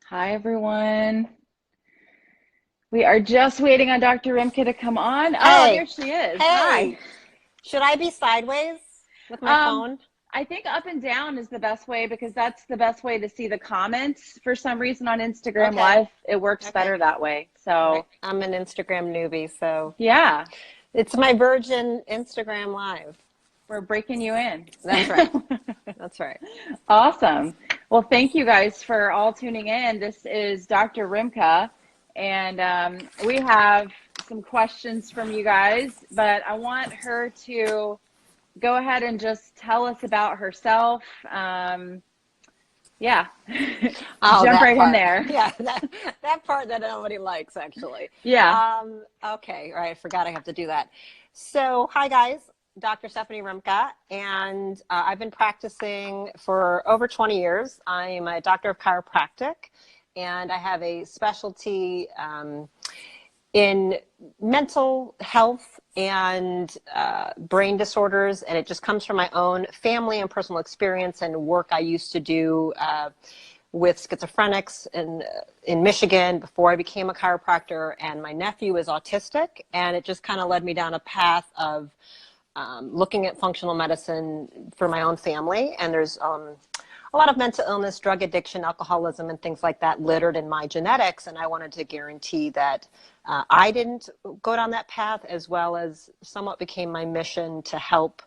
Hi, everyone. We are just waiting on Dr. Rimka to come on. Oh, there Hey, she is. Hi. hey, should I be sideways with my Um, phone? I think up and down is the best way because that's the best way to see the comments. For some reason on Instagram Okay, Live, it works okay. better that way. All So, right. I'm an Instagram newbie, so yeah, it's my virgin Instagram Live. we're breaking you in. That's right. That's right. Awesome. Well, thank you guys for all tuning in. This is Dr. Rimka, and we have some questions from you guys, but I want her to go ahead and just tell us about herself. Yeah, Oh, jump that right in part. there. Yeah, that part that nobody likes, actually. Yeah. Okay, all right. I forgot I have to do that. So, hi guys, Dr. Stephanie Rimka, and I've been practicing for over 20 years. I'm a doctor of chiropractic, and I have a specialty in mental health and brain disorders, and it just comes from my own family and personal experience and work I used to do with schizophrenics in Michigan before I became a chiropractor. And my nephew is autistic, and it just kind of led me down a path of looking at functional medicine for my own family. And there's a lot of mental illness, drug addiction, alcoholism, and things like that littered in my genetics. And I wanted to guarantee that I didn't go down that path, as well as somewhat became my mission to help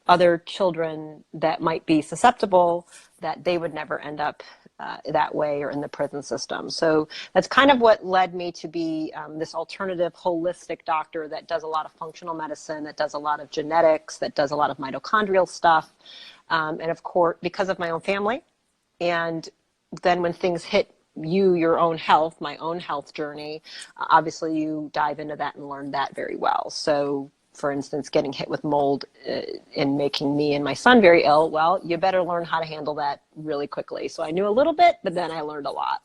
other children that might be susceptible, that they would never end up that way or in the prison system. So that's kind of what led me to be this alternative holistic doctor that does a lot of functional medicine, that does a lot of genetics, that does a lot of mitochondrial stuff. And of course, because of my own family, and then when things hit you, your own health, my own health journey, obviously you dive into that and learn that very well. So for instance, getting hit with mold and making me and my son very ill, well, you better learn how to handle that really quickly. So I knew a little bit, but then I learned a lot.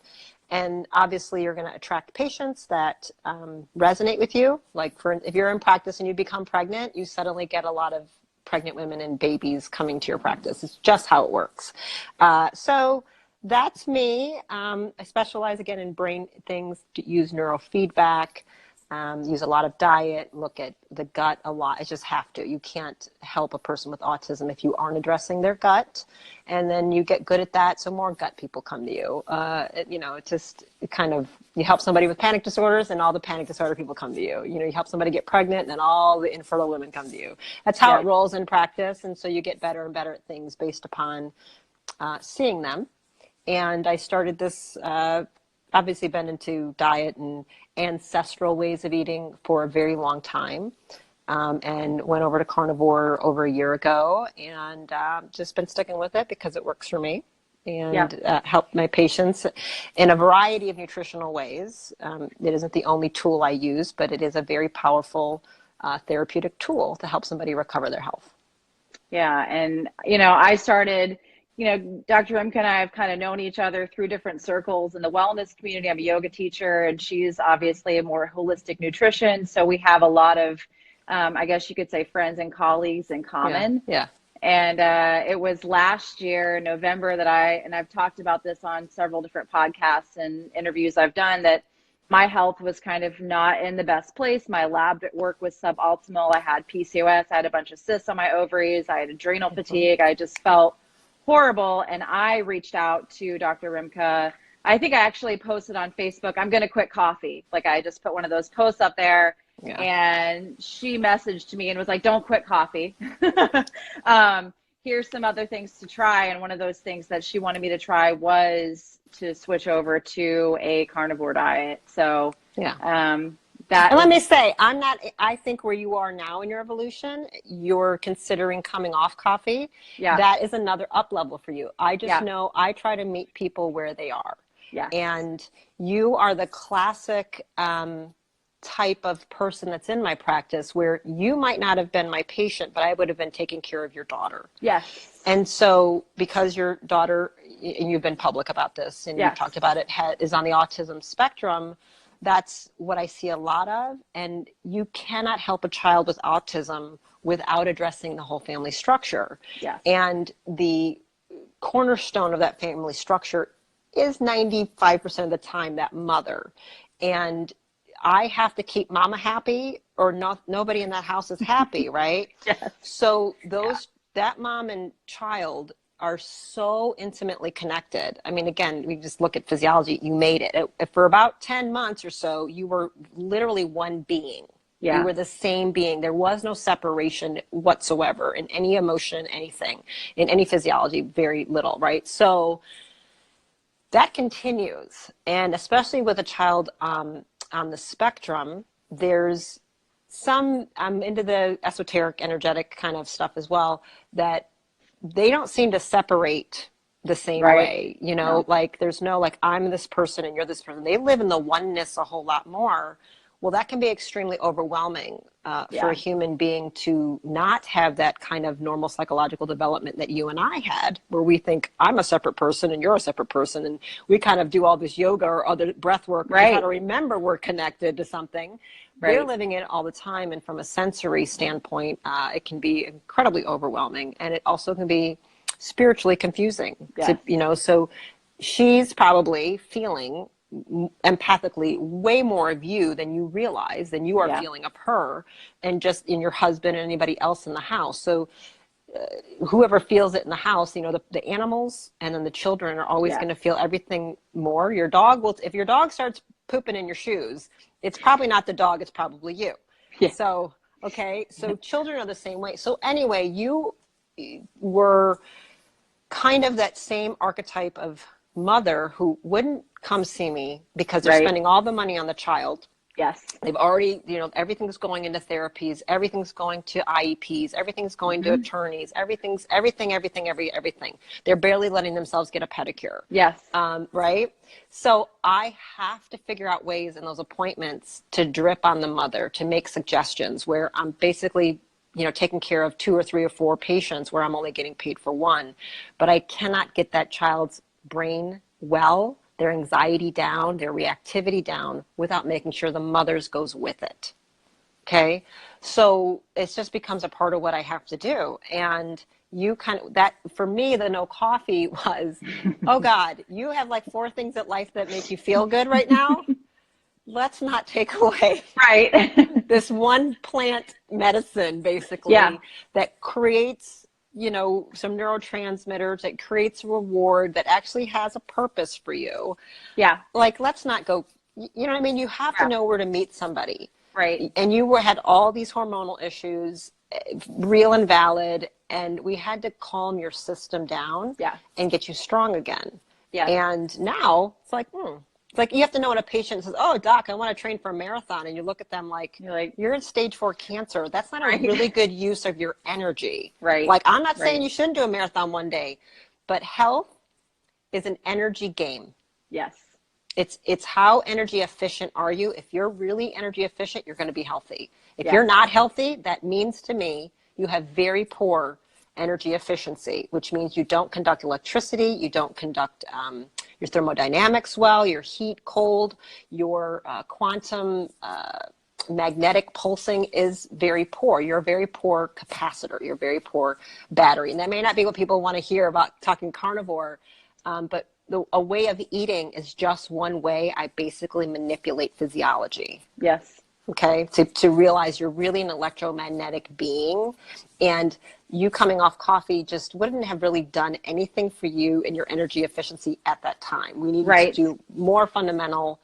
And obviously you're going to attract patients that resonate with you. Like if you're in practice and you become pregnant, you suddenly get a lot of pregnant women and babies coming to your practice. It's just how it works. So that's me. I specialize again in brain things, use neurofeedback, use a lot of diet, look at the gut a lot. I just have to. You can't help a person with autism if you aren't addressing their gut. And then you get good at that, so more gut people come to you. You help somebody with panic disorders, and all the panic disorder people come to you. You help somebody get pregnant, and then all the infertile women come to you. That's how Yeah. it rolls in practice, and so you get better and better at things based upon seeing them. And I started this, obviously been into diet and ancestral ways of eating for a very long time, and went over to Carnivore over a year ago, and just been sticking with it because it works for me, Yeah. and help my patients in a variety of nutritional ways. It isn't the only tool I use, but it is a very powerful therapeutic tool to help somebody recover their health. Yeah. And, I started, Dr. Rimka and I have kind of known each other through different circles in the wellness community. I'm a yoga teacher, and she's obviously a more holistic nutrition. So we have a lot of, I guess you could say, friends and colleagues in Yeah, common. yeah. And it was last year, November, that and I've talked about this on several different podcasts and interviews I've done, that my health was kind of not in the best place. My lab work was suboptimal. I had PCOS. I had a bunch of cysts on my ovaries. I had adrenal fatigue. I just felt horrible. And I reached out to Dr. Rimka. I think I actually posted on Facebook, I'm going to quit coffee. Like, I just put one of those posts up there, Yeah. and she messaged me and was like, don't quit coffee. Here's some other things to try. And one of those things that she wanted me to try was to switch over to a carnivore diet. So Yeah. that And let is, me say, I think where you are now in your evolution, you're considering coming off coffee. yeah, That is another up level for you. I just yeah, know I try to meet people where they are. yes, And you are the classic type of person that's in my practice, where you might not have been my patient, but I would have been taking care of your daughter. yes, And so because your daughter, and you've been public about this and you've yes, talked about it, is on the autism spectrum, that's what I see a lot of. And you cannot help a child with autism without addressing the whole family structure. yes, And the cornerstone of that family structure is 95% of the time that mother. And I have to keep mama happy, or nobody in that house is happy, right? Yes. So that mom and child are so intimately connected. I mean, again, we just look at physiology. You made it. For about 10 months or so, you were literally one being. Yeah. You were the same being. There was no separation whatsoever in any emotion, anything, in any physiology, very little, right? So that continues. And especially with a child on the spectrum, there's I'm into the esoteric, energetic kind of stuff as well, that they don't seem to separate the same Right. way, No. like there's no, like, I'm this person and you're this person. They live in the oneness a whole lot more. Well, that can be extremely overwhelming for a human being to not have that kind of normal psychological development that you and I had, where we think I'm a separate person and you're a separate person. And we kind of do all this yoga or other breath work to try to remember we're connected to something. They're living it all the time. And from a sensory standpoint, it can be incredibly overwhelming. And it also can be spiritually confusing. Yes. So she's probably feeling empathically way more of you than you realize, than you are feeling of her, and just in your husband and anybody else in the house. So whoever feels it in the house, the animals and then the children are always going to feel everything more. Your dog will, if your dog starts pooping in your shoes, it's probably not the dog, it's probably you. Yeah. So, okay. So children are the same way. So anyway, you were kind of that same archetype of mother who wouldn't come see me because they're spending all the money on the child. Yes. They've already, everything's going into therapies, everything's going to IEPs, everything's going to attorneys, everything. They're barely letting themselves get a pedicure. Yes. Right? So I have to figure out ways in those appointments to drip on the mother, to make suggestions where I'm basically, taking care of 2 or 3 or 4 patients where I'm only getting paid for one. But I cannot get that child's brain well, their anxiety down, their reactivity down, without making sure the mother's goes with it. Okay. So it just becomes a part of what I have to do. And that for me, the no coffee was, oh God, you have like 4 things at life that make you feel good right now. Let's not take away this one plant medicine, basically, that creates, some neurotransmitters, that creates a reward, that actually has a purpose for you. Yeah. Like, let's not go, you know what I mean? You have to know where to meet somebody. Right. And you had all these hormonal issues, real and valid, and we had to calm your system down and get you strong again. Yeah. And now it's like, It's like you have to know when a patient says, oh, doc, I want to train for a marathon. And you look at them like, you're in stage 4 cancer. That's not a really good use of your energy. Right. Like, I'm not saying you shouldn't do a marathon one day, but health is an energy game. Yes. It's how energy efficient are you? If you're really energy efficient, you're going to be healthy. If you're not healthy, that means to me you have very poor energy efficiency, which means you don't conduct electricity, you don't conduct your thermodynamics well, your heat, cold, your quantum magnetic pulsing is very poor. You're a very poor capacitor. You're a very poor battery. And that may not be what people want to hear about talking carnivore, but a way of eating is just one way I basically manipulate physiology. Yes. Okay, to realize you're really an electromagnetic being, and you coming off coffee just wouldn't have really done anything for you and your energy efficiency at that time. We needed to do more fundamental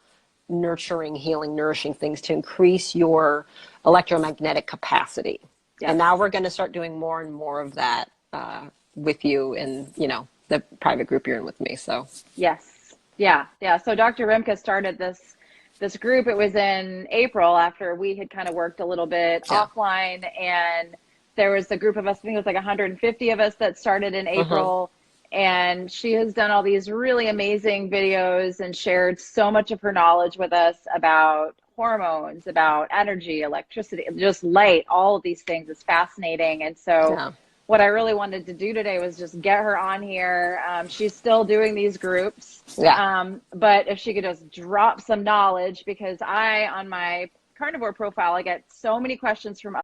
nurturing, healing, nourishing things to increase your electromagnetic capacity. Yes. And now we're going to start doing more and more of that with you and, the private group you're in with me. So yes. Yeah. So Dr. Rimka started this group. It was in April after we had kind of worked a little bit offline, and there was a group of us, I think it was like 150 of us that started in April. And she has done all these really amazing videos and shared so much of her knowledge with us about hormones, about energy, electricity, just light, all of these things. Is fascinating. And so what I really wanted to do today was just get her on here. She's still doing these groups. But if she could just drop some knowledge, because on my carnivore profile, I get so many questions from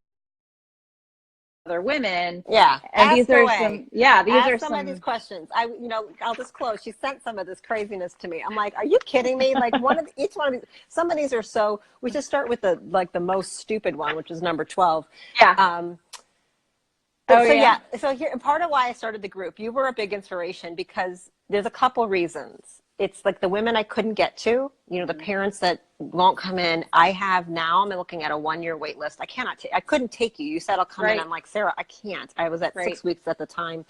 other women. Yeah. And Ask these are away. some, yeah, these Ask are some of these some, questions. I'll disclose. She sent some of this craziness to me. I'm like, are you kidding me? Like each one of these, some of these are so, we should start with the most stupid one, which is number 12. yeah. Um, Oh, so yeah. yeah, so here, part of why I started the group, you were a big inspiration because there's a couple reasons. It's like the women I couldn't get to, the Mhm. parents that won't come in. I'm looking at a 1-year wait list. I couldn't take you. You said I'll come in. Right. I'm like, Sarah, I can't. I was at Right. 6 weeks at the time.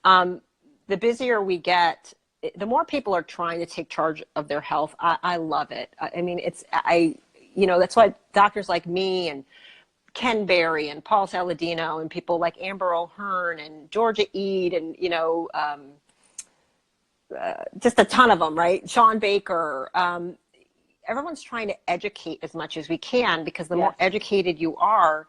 The busier we get, the more people are trying to take charge of their health. I love it. I mean, that's why doctors like me and Ken Berry and Paul Saladino and people like Amber O'Hearn and Georgia Ede and, just a ton of them, right? Sean Baker. Everyone's trying to educate as much as we can because the more Yes. educated you are,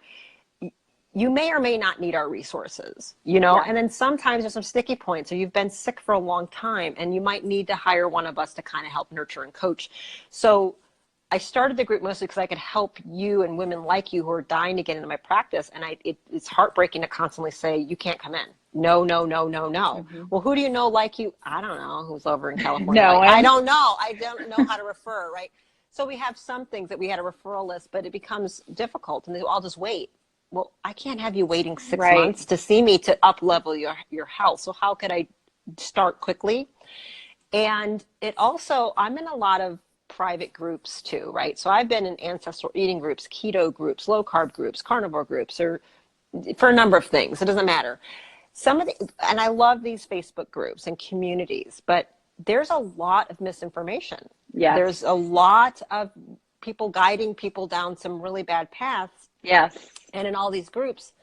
you may or may not need our resources, Yeah. and then sometimes there's some sticky points or you've been sick for a long time and you might need to hire one of us to kind of help nurture and coach. So I started the group mostly because I could help you and women like you who are dying to get into my practice. And it's heartbreaking to constantly say, you can't come in. No, no, no, no, no. Mm-hmm. Well, who do you know like you? I don't know who's over in California. No Like, I one. don't know. I don't know how to refer, right? So we have some things that we had a referral list, but it becomes difficult and I'll just wait. Well, I can't have you waiting 6 Right. months to see me to up level your health. So how could I start quickly? And it also, I'm in a lot of private groups too, right? So I've been in ancestral eating groups, keto groups, low carb groups, carnivore groups, or for a number of things. It doesn't matter. And I love these Facebook groups and communities, but there's a lot of misinformation. Yes. There's a lot of people guiding people down some really bad paths. Yes. And in all these groups,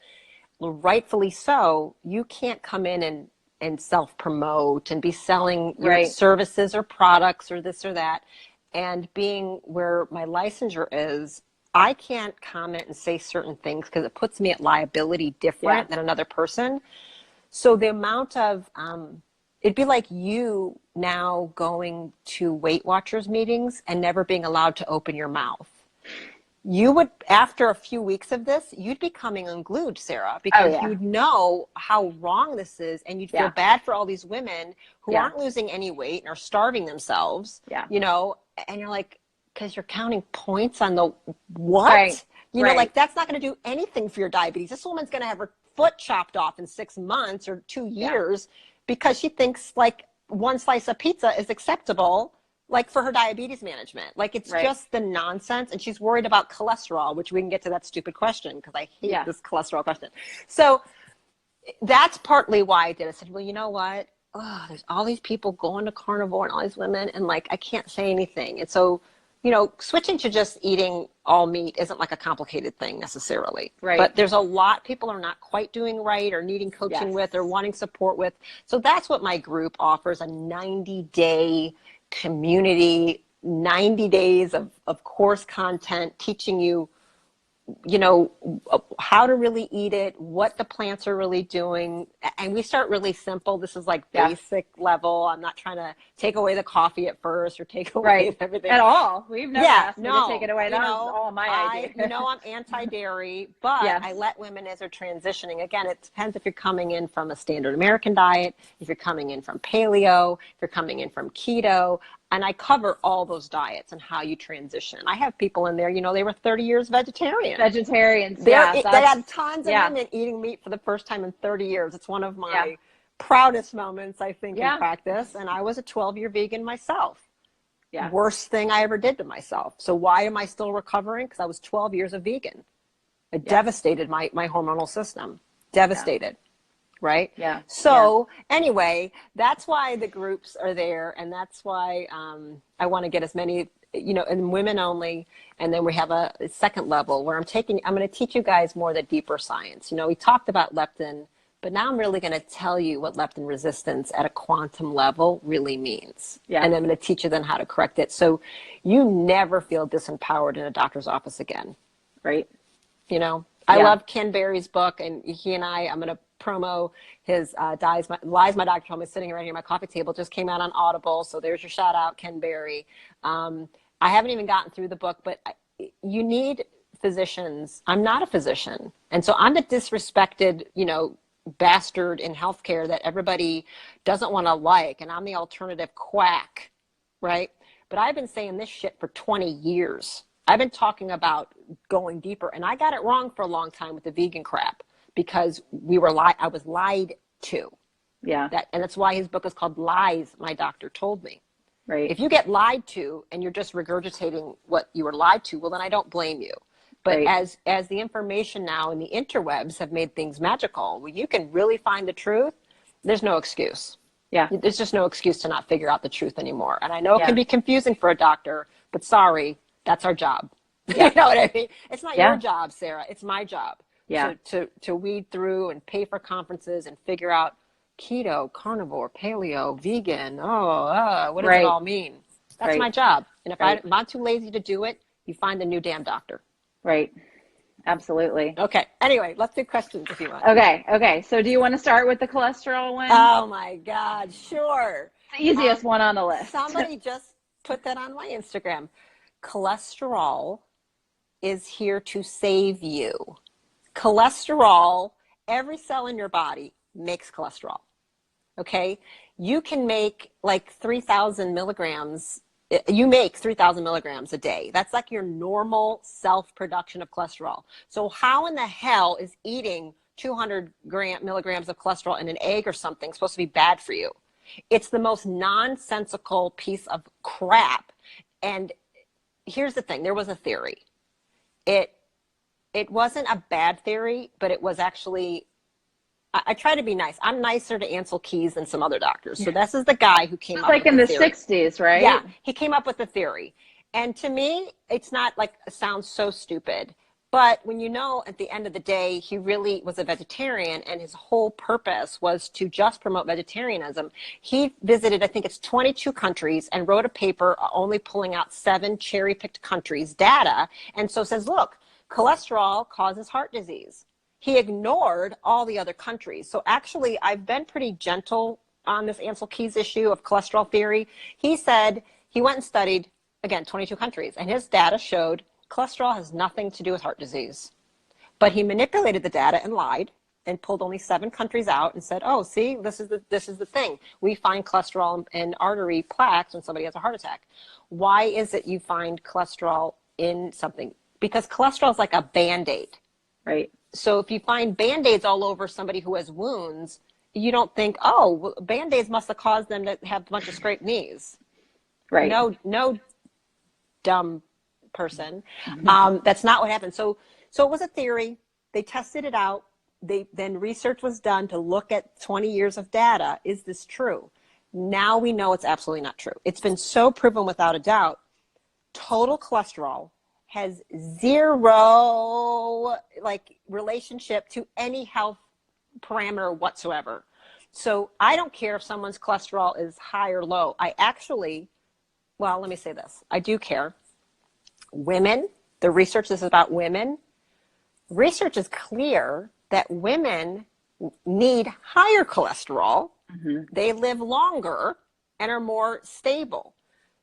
rightfully so, you can't come in and self-promote and be selling your Right. services or products or this or that. And being where my licensure is, I can't comment and say certain things because it puts me at liability different than another person. So the amount of, it'd be like you now going to Weight Watchers meetings and never being allowed to open your mouth. You would, after a few weeks of this, you'd be coming unglued, Sarah, because you'd know how wrong this is and you'd feel bad for all these women who aren't losing any weight and are starving themselves, and you're like, because you're counting points on the what? Right. Like that's not going to do anything for your diabetes. This woman's going to have her foot chopped off in 6 months or 2 years because she thinks like one slice of pizza is acceptable, like for her diabetes management. Like it's just the nonsense. And she's worried about cholesterol, which we can get to that stupid question because I hate this cholesterol question. So that's partly why I did. I said, well, you know what? Oh, there's all these people going to carnivore and all these women and like, I can't say anything. And so, switching to just eating all meat isn't like a complicated thing necessarily. Right. But there's a lot people are not quite doing right or needing coaching with or wanting support with. So that's what my group offers, a 90-day community, 90 days of course content teaching you, how to really eat it, what the plants are really doing. And we start really simple. This is like basic level. I'm not trying to take away the coffee at first or take away everything. At all. We've never asked me to take it away. That was all my idea. I'm anti-dairy, but I let women as they're transitioning. Again, it depends if you're coming in from a standard American diet, if you're coming in from paleo, if you're coming in from keto. And I cover all those diets and how you transition. I have people in there, they were 30 years vegetarian. Vegetarians, they had tons of women eating meat for the first time in 30 years. It's one of my proudest moments, I think, in practice. And I was a 12-year vegan myself. Yeah. Worst thing I ever did to myself. So why am I still recovering? Because I was 12 years a vegan. It devastated my hormonal system. Devastated. Yeah. Right? Yeah. So anyway, that's why the groups are there. And that's why I want to get as many, and women only. And then we have a second level where I'm going to teach you guys more of the deeper science. We talked about leptin, but now I'm really going to tell you what leptin resistance at a quantum level really means. Yeah. And I'm going to teach you then how to correct it. So you never feel disempowered in a doctor's office again. Right. I love Ken Berry's book, and I'm going to promo his Lies My Doctor Told Me, sitting right here at my coffee table, just came out on Audible. So there's your shout out, Ken Berry. I haven't even gotten through the book, but you need physicians. I'm not a physician. And so I'm the disrespected, bastard in healthcare that everybody doesn't want to like. And I'm the alternative quack, right? But I've been saying this shit for 20 years. I've been talking about going deeper. And I got it wrong for a long time with the vegan crap because I was lied to. Yeah. And that's why his book is called Lies My Doctor Told Me. Right. If you get lied to and you're just regurgitating what you were lied to, well, then I don't blame you. But right. as the information now in the interwebs have made things magical, when you can really find the truth, there's no excuse. Yeah. There's just no excuse to not figure out the truth anymore. And I know it Yeah. can be confusing for a doctor, but sorry, that's our job. Yeah. You know what I mean? It's not Yeah. your job, Sarah. It's my job. Yeah. To weed through and pay for conferences and figure out keto, carnivore, paleo, vegan. What does it all mean? That's my job. And if I'm not too lazy to do it, you find a new damn doctor. Right. Absolutely. Okay. Anyway, let's do questions if you want. Okay. So do you want to start with the cholesterol one? Oh my God. Sure. The easiest one on the list. Somebody just put that on my Instagram. Cholesterol is here to save you. Cholesterol, every cell in your body makes cholesterol. Okay. You can make like 3,000 milligrams. You make 3,000 milligrams a day. That's like your normal self-production of cholesterol. So how in the hell is eating 200 milligrams of cholesterol in an egg or something supposed to be bad for you? It's the most nonsensical piece of crap. And here's the thing. There was a theory. It wasn't a bad theory, but it was actually, I try to be nice. I'm nicer to Ansel Keys than some other doctors. So this is the guy who came up with the theory. Like in the 60s, right? Yeah, he came up with the theory. And to me, it's not like, it sounds so stupid. But when at the end of the day, he really was a vegetarian and his whole purpose was to just promote vegetarianism. He visited, I think it's 22 countries and wrote a paper only pulling out 7 cherry-picked countries' data. And so says, look, cholesterol causes heart disease. He ignored all the other countries. So actually, I've been pretty gentle on this Ansel Keys issue of cholesterol theory. He said he went and studied, again, 22 countries, and his data showed cholesterol has nothing to do with heart disease. But he manipulated the data and lied and pulled only 7 countries out and said, oh, see, this is the thing. We find cholesterol in artery plaques when somebody has a heart attack. Why is it you find cholesterol in something? Because cholesterol is like a Band-Aid. Right. So if you find Band-Aids all over somebody who has wounds, you don't think, oh, well, Band-Aids must have caused them to have a bunch of scraped knees. Right. No, dumb person. That's not what happened. So it was a theory. They tested it out. Then research was done to look at 20 years of data. Is this true? Now we know it's absolutely not true. It's been so proven without a doubt. Total cholesterol has zero relationship to any health parameter whatsoever. So I don't care if someone's cholesterol is high or low. Let me say this. I do care. Women, the research is about women. Research is clear that women need higher cholesterol. Mm-hmm. They live longer and are more stable.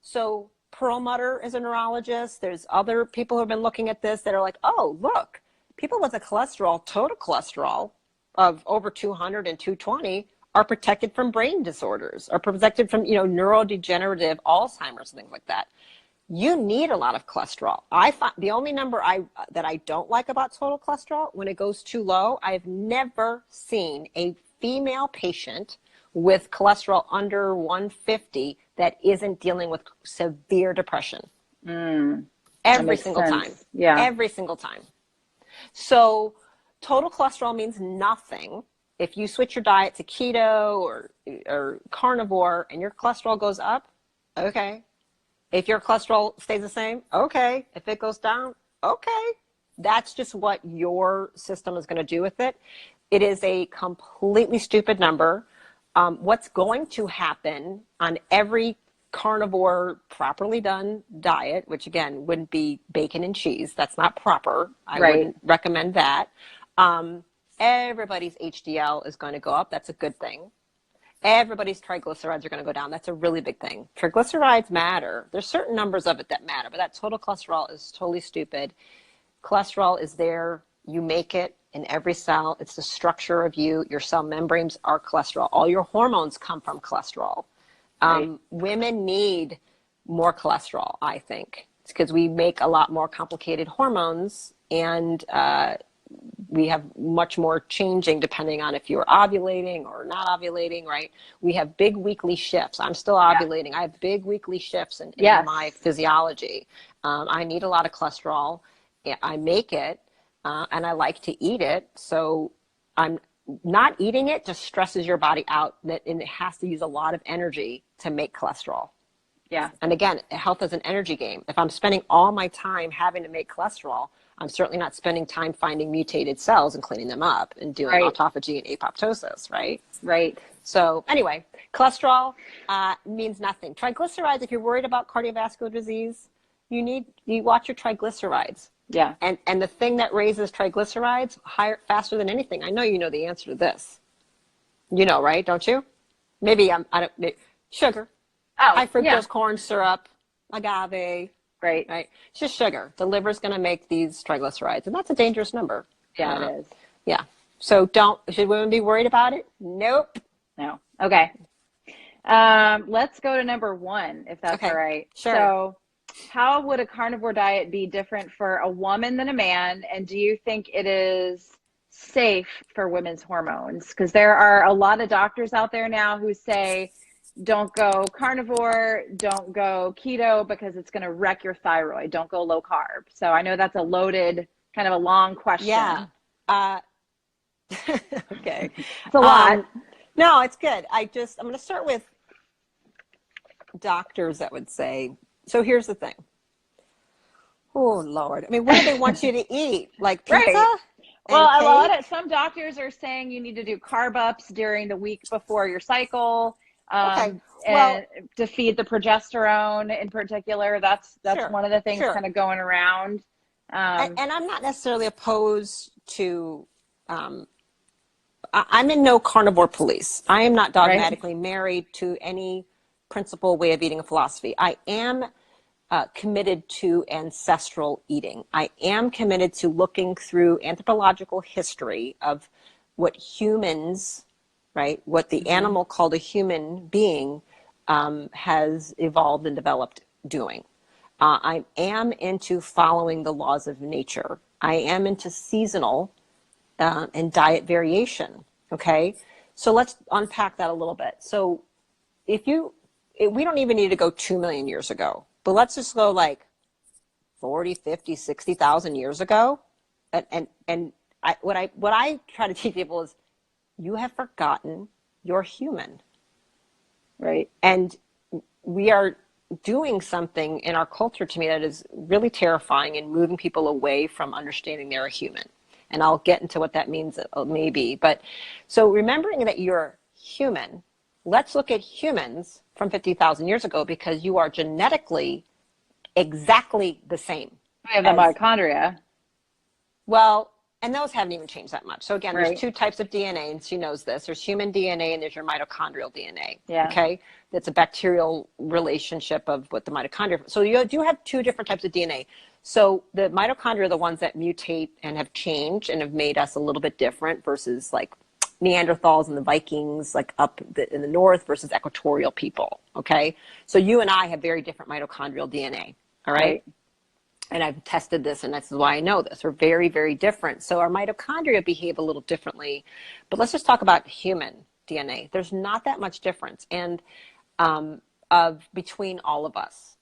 So Perlmutter is a neurologist. There's other people who have been looking at this that are like, oh, look, people with a total cholesterol of over 200 and 220 are protected from brain disorders, are protected from, neurodegenerative Alzheimer's and things like that. You need a lot of cholesterol. I find the only number that I don't like about total cholesterol, when it goes too low, I've never seen a female patient with cholesterol under 150 that isn't dealing with severe depression. Every single time. Yeah. Every single time. So total cholesterol means nothing. If you switch your diet to keto or carnivore and your cholesterol goes up, okay. If your cholesterol stays the same, okay. If it goes down, okay. That's just what your system is going to do with it. It is a completely stupid number. What's going to happen on every carnivore properly done diet, which again wouldn't be bacon and cheese. That's not proper. I wouldn't recommend that. Everybody's HDL is going to go up. That's a good thing. Everybody's triglycerides are going to go down. That's a really big thing. Triglycerides matter. There's certain numbers of it that matter, but that total cholesterol is totally stupid. Cholesterol is there. You make it in every cell. It's the structure of you. Your cell membranes are cholesterol. All your hormones come from cholesterol. Right. Women need more cholesterol, I think. It's because we make a lot more complicated hormones, and we have much more changing depending on if you're ovulating or not ovulating, right? We have big weekly shifts. I'm still ovulating. I have big weekly shifts in Yes. my physiology. I need a lot of cholesterol. I make it, and I like to eat it. So I'm not eating it just stresses your body out, and it has to use a lot of energy to make cholesterol. Yeah. And again, health is an energy game. If I'm spending all my time having to make cholesterol, I'm certainly not spending time finding mutated cells and cleaning them up and doing Right. autophagy and apoptosis, right? Right. So anyway, cholesterol means nothing. Triglycerides, if you're worried about cardiovascular disease, you watch your triglycerides. Yeah. And the thing that raises triglycerides higher, faster than anything, I know you know the answer to this. You know, right? Don't you? Maybe sugar, Oh, high fructose yeah. corn syrup, agave, Right. right? It's just sugar. The liver's going to make these triglycerides, and that's a dangerous number. Yeah, it is. Yeah. So should women be worried about it? Nope. No. Okay. Let's go to number one, if that's Okay. all right. Sure. So, how would a carnivore diet be different for a woman than a man? And do you think it is safe for women's hormones? Because there are a lot of doctors out there now who say, don't go carnivore, don't go keto because it's going to wreck your thyroid. Don't go low carb. So I know that's a loaded, kind of a long question. Yeah. Okay. It's a lot. No, it's good. I'm going to start with doctors that would say, so here's the thing. Oh, Lord. I mean, what do they want you to eat? Like pizza? Right. And Well, cake? some doctors are saying you need to do carb ups during the week before your cycle, Okay. and to feed the progesterone in particular. That's Sure. one of the things Sure. kind of going around. And I'm not necessarily opposed to, I'm in no carnivore police. I am not dogmatically married to any principle way of eating, a philosophy. I am committed to ancestral eating. I am committed to looking through anthropological history of what humans, right, what the animal called a human being has evolved and developed doing. I am into following the laws of nature. I am into seasonal and diet variation. Okay, so let's unpack that a little bit. So we don't even need to go 2 million years ago, but let's just go like 40, 50, 60,000 years ago. What I try to teach people is you have forgotten you're human. Right. And we are doing something in our culture, to me, that is really terrifying and moving people away from understanding they're a human. And I'll get into what that means maybe. But so remembering that you're human, let's look at humans from 50,000 years ago, because you are genetically exactly the same. I have the mitochondria. Well, and those haven't even changed that much. So again, Right. there's two types of DNA, and she knows this. There's human DNA and there's your mitochondrial DNA. Yeah. Okay? That's a bacterial relationship of what the mitochondria. So you do have two different types of DNA. So the mitochondria are the ones that mutate and have changed and have made us a little bit different versus like Neanderthals and the Vikings, like in the north, versus equatorial people. Okay? So you and I have very different mitochondrial DNA. All right? And I've tested this, and this is why I know this. We're very, very different. So our mitochondria behave a little differently. But let's just talk about human DNA. There's not that much difference between all of us.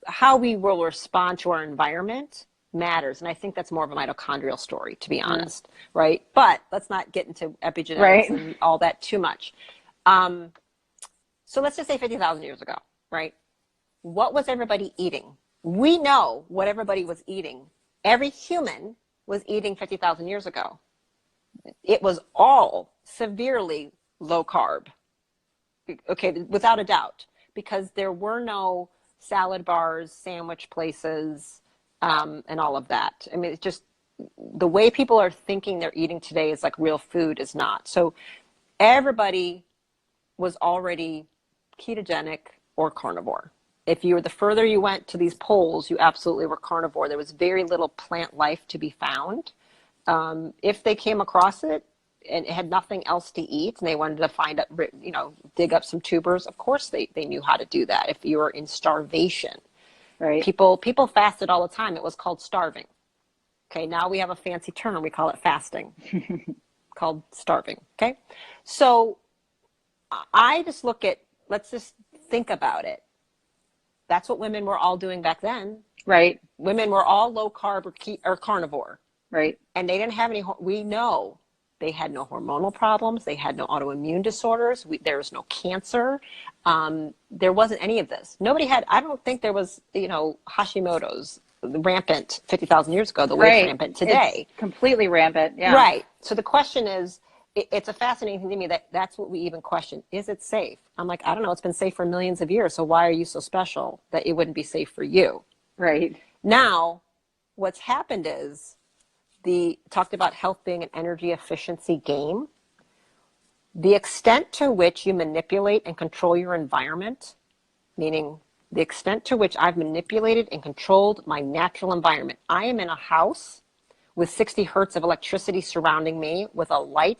How we will respond to our environment matters. And I think that's more of a mitochondrial story, to be honest, right? But let's not get into epigenetics and all that too much. So let's just say 50,000 years ago, right? What was everybody eating? We know what everybody was eating. Every human was eating 50,000 years ago. It was all severely low carb, okay, without a doubt, because there were no salad bars, sandwich places, and all of that. I mean, it's just the way people are thinking they're eating today is like real food is not. So everybody was already ketogenic or carnivore. If you were, the further you went to these poles, you absolutely were carnivore. There was very little plant life to be found. If they came across it and it had nothing else to eat and they wanted to find out, dig up some tubers, of course they knew how to do that. If you were in starvation, Right. people fasted all the time. It was called starving. Okay, now we have a fancy term. We call it fasting, called starving. Okay, so I just look at, let's just think about it. That's what women were all doing back then. Right. Women were all low carb or carnivore. Right. And they didn't have any, we know they had no hormonal problems. They had no autoimmune disorders. There was no cancer. There wasn't any of this. Nobody had, I don't think there was, Hashimoto's rampant 50,000 years ago, the way it's rampant today. It's completely rampant. Yeah. Right. So the question is, it's a fascinating thing to me that's what we even question. Is it safe? I'm like, I don't know. It's been safe for millions of years. So why are you so special that it wouldn't be safe for you? Right. Now, what's happened is talked about health being an energy efficiency game. The extent to which you manipulate and control your environment, meaning the extent to which I've manipulated and controlled my natural environment. I am in a house with 60 hertz of electricity surrounding me, with a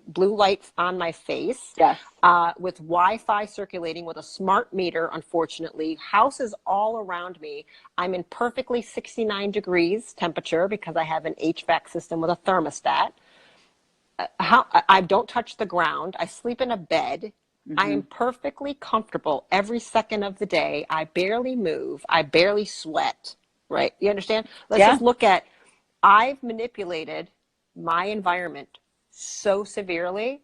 blue light on my face, Yes. with Wi-Fi circulating, with a smart meter, unfortunately, houses all around me. I'm in perfectly 69 degrees temperature because I have an HVAC system with a thermostat. I don't touch the ground. I sleep in a bed. Mm-hmm. I am perfectly comfortable every second of the day. I barely move. I barely sweat, right? You understand? Let's just look at, I've manipulated my environment so severely,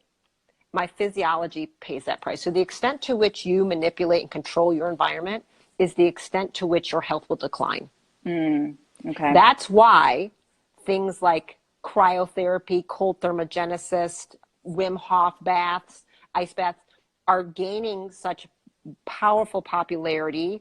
my physiology pays that price. So the extent to which you manipulate and control your environment is the extent to which your health will decline. Okay. That's why things like cryotherapy, cold thermogenesis, Wim Hof baths, ice baths are gaining such powerful popularity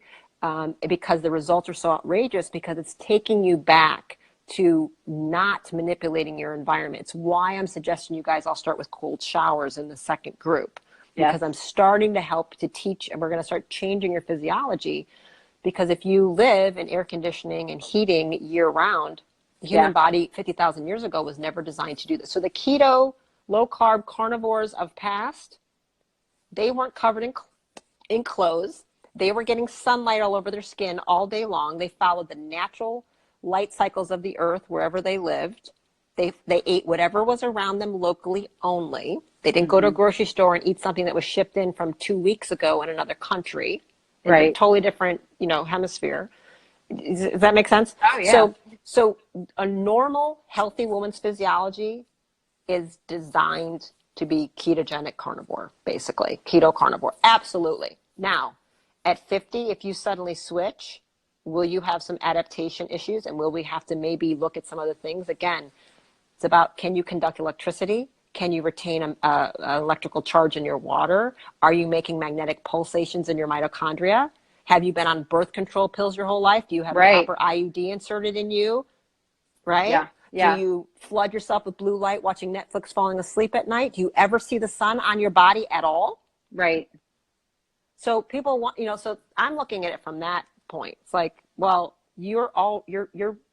because the results are so outrageous, because it's taking you back to not manipulating your environment. It's why I'm suggesting you guys all start with cold showers in the second group, because I'm starting to help to teach, and we're going to start changing your physiology. Because if you live in air conditioning and heating year round, the human body 50,000 years ago was never designed to do this. So the keto, low carb carnivores of past, they weren't covered in clothes. They were getting sunlight all over their skin all day long. They followed the natural light cycles of the earth wherever they lived. They ate whatever was around them locally only. They didn't go to a grocery store and eat something that was shipped in from 2 weeks ago in another country. Right. Totally different, hemisphere. Does that make sense? Oh, yeah. So a normal, healthy woman's physiology is designed to be ketogenic carnivore, basically. Keto carnivore. Absolutely. Now, at 50, if you suddenly switch, will you have some adaptation issues, and will we have to maybe look at some other things? Again, it's about, can you conduct electricity? Can you retain an electrical charge in your water? Are you making magnetic pulsations in your mitochondria? Have you been on birth control pills your whole life? Do you have a proper IUD inserted in you? Right? Yeah. Do you flood yourself with blue light watching Netflix falling asleep at night? Do you ever see the sun on your body at all? Right. So people want, so I'm looking at it from that point. It's like, well, your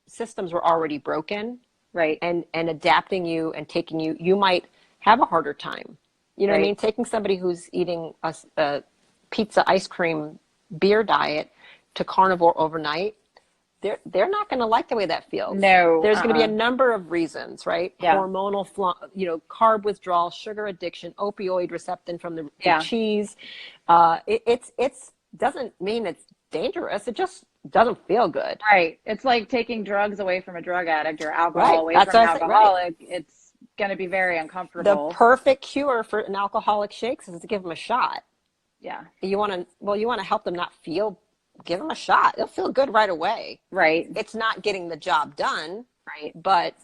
systems were already broken, right? And adapting you and taking you might have a harder time. You know what I mean? Taking somebody who's eating a pizza, ice cream, beer diet to carnivore overnight, they're not going to like the way that feels. No. There's going to be a number of reasons, right? Yeah. Hormonal, carb withdrawal, sugar addiction, opioid reception from the cheese. It's doesn't mean it's dangerous. It just doesn't feel good. Right. It's like taking drugs away from a drug addict or alcohol away from an alcoholic. It's going to be very uncomfortable. The perfect cure for an alcoholic shakes is to give them a shot. Yeah. You want to help them not feel, give them a shot. They'll feel good right away. Right. It's not getting the job done. Right. But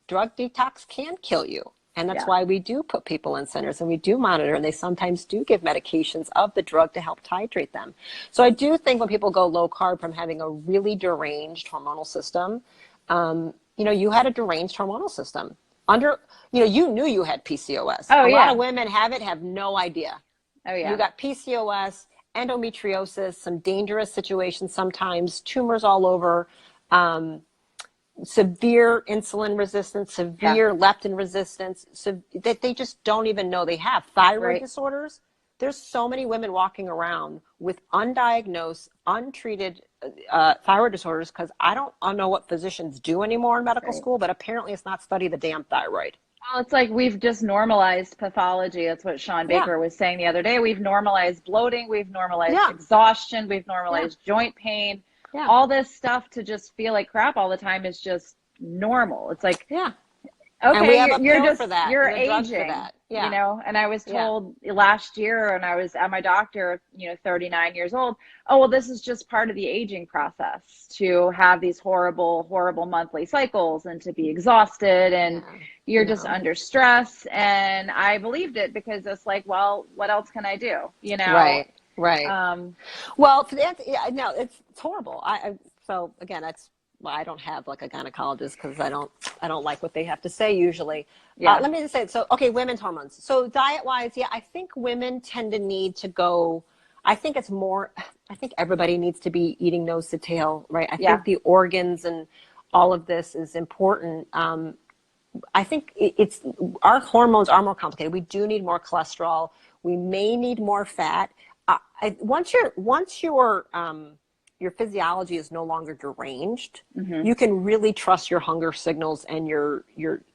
drug detox can kill you. And that's why we do put people in centers and we do monitor, and they sometimes do give medications of the drug to help titrate them. So I do think when people go low carb from having a really deranged hormonal system, you had a deranged hormonal system. You knew you had PCOS. A lot of women have no idea. Oh You yeah. got PCOS, endometriosis, some dangerous situations sometimes, tumors all over, um, severe insulin resistance, Yeah. severe leptin resistance, so that they just don't even know they have. Thyroid Right. disorders. There's so many women walking around with undiagnosed, untreated thyroid disorders because I don't know what physicians do anymore in medical Right. school, but apparently it's not study the damn thyroid. Well, it's like we've just normalized pathology. That's what Sean Yeah, Baker was saying the other day. We've normalized bloating, we've normalized yeah, exhaustion, we've yeah, normalized joint pain. yeah, All this stuff to just feel like crap all the time is just normal. It's like, yeah. And we okay, have a you're pill for just that you're and a drug for aging, that. Yeah, and I was yeah, told last year and I was at my doctor, 39 years old, oh well, this is just part of the aging process to have these horrible, horrible monthly cycles and to be exhausted and yeah. you're just No. under stress. And I believed it because it's like, well, what else can I do? Right, right. Um, Well, for the yeah, no, it's horrible. So again, that's why I don't have like a gynecologist because I don't like what they have to say usually. yeah, Let me just say so. Okay, women's hormones. So diet wise, yeah, I think women tend to need to go. I think it's more. I think everybody needs to be eating nose to tail, right? I yeah, think the organs and all of this is important. I think it's our hormones are more complicated. We do need more cholesterol. We may need more fat. Once your physiology is no longer deranged, hmm, you can really trust your hunger signals and your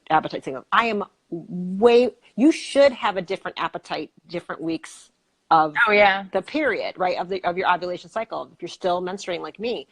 appetite signals. I am way. You should have a different appetite, different weeks of oh yeah, the period, right? Of your ovulation cycle. If you're still menstruating like me,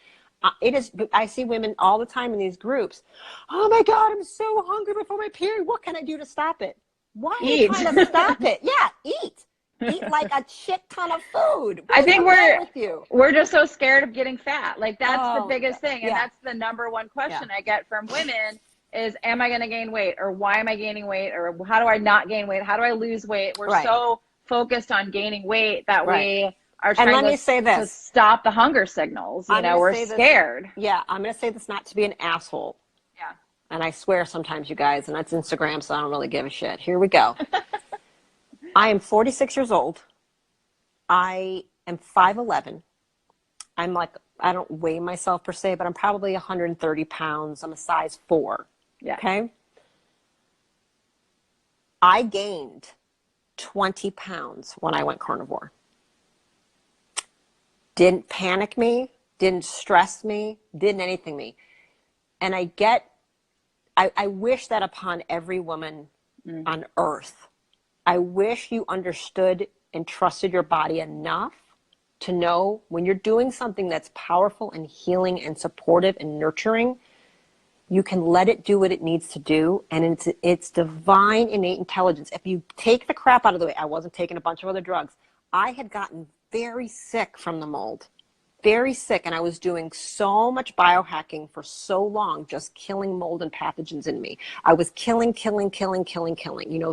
it is. I see women all the time in these groups. Oh my God, I'm so hungry before my period. What can I do to stop it? Why are you eat. trying to stop it? Yeah, eat. Eat like a shit ton of food. I What is think wrong with you? we're just so scared of getting fat. Like that's the Oh, yeah, biggest thing, and yeah, that's the number one yeah. question I get from women is, am I going to gain weight, or why am I gaining weight, or how do I not gain weight? How do I lose weight? We're Right, so focused on gaining weight that right. we are And trying let me say to this. stop the hunger signals. I'm going to We're say this. scared. Yeah, I'm going to say this not to be an asshole. Yeah. And I swear sometimes, you guys, and that's Instagram, so I don't really give a shit. Here we go. I am 46 years old. I am 5'11". I'm like, I don't weigh myself per se, but I'm probably 130 pounds. I'm a size 4. Yeah. Okay. I gained 20 pounds when I went carnivore. Didn't panic me, didn't stress me, didn't anything me. And I wish that upon every woman on earth. I wish you understood and trusted your body enough to know when you're doing something that's powerful and healing and supportive and nurturing, you can let it do what it needs to do. And it's divine innate intelligence. If you take the crap out of the way, I wasn't taking a bunch of other drugs. I had gotten very sick from the mold, very sick. And I was doing so much biohacking for so long, just killing mold and pathogens in me. I was killing,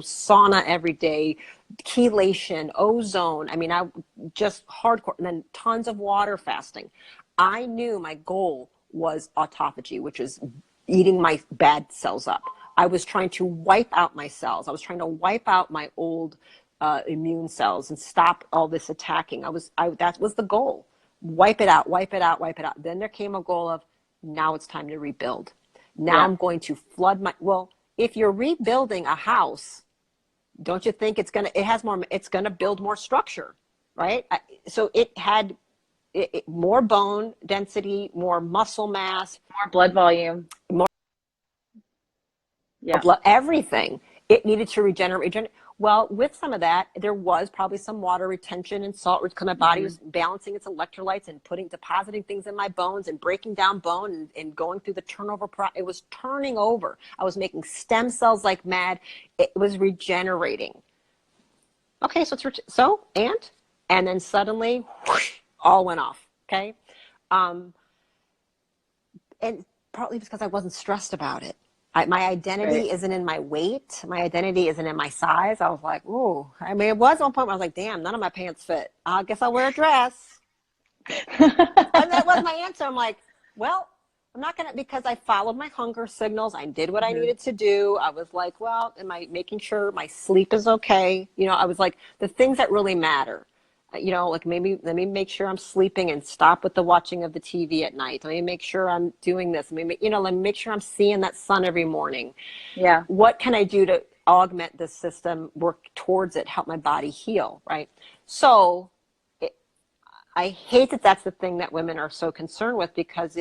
sauna every day, chelation, ozone. I mean, I just hardcore, and then tons of water fasting. I knew my goal was autophagy, which is eating my bad cells up. I was trying to wipe out my cells. I was trying to wipe out my old immune cells and stop all this attacking. That was the goal. Wipe it out, wipe it out, wipe it out. Then there came a goal of, now it's time to rebuild. Now Yeah. I'm going to flood well, if you're rebuilding a house, don't you think it's going to build more structure, right? So it had more bone density, more muscle mass, More blood volume. more Yeah. blood, everything. It needed to regenerate. Well, with some of that, there was probably some water retention and salt because my body was balancing its electrolytes and depositing things in my bones and breaking down bone and going through the turnover. It was turning over. I was making stem cells like mad. It was regenerating. Okay, so and then suddenly, whoosh, all went off. Okay, and partly because I wasn't stressed about it. My Right. identity isn't in my weight. My identity isn't in my size. I was like, ooh. I mean, it was one point where I was like, damn, none of my pants fit. I guess I'll wear a dress. And that was my answer. I'm like, well, I'm not going to, because I followed my hunger signals. I did what I needed to do. I was like, well, am I making sure my sleep is okay? You know, I was like, the things that really matter, you know, like maybe let me make sure I'm sleeping and stop with the watching of the TV at night. Let me make sure I'm doing this. Let me make sure I'm seeing that sun every morning. Yeah. What can I do to augment this system, work towards it, help my body heal, right? So I hate that that's the thing that women are so concerned with, because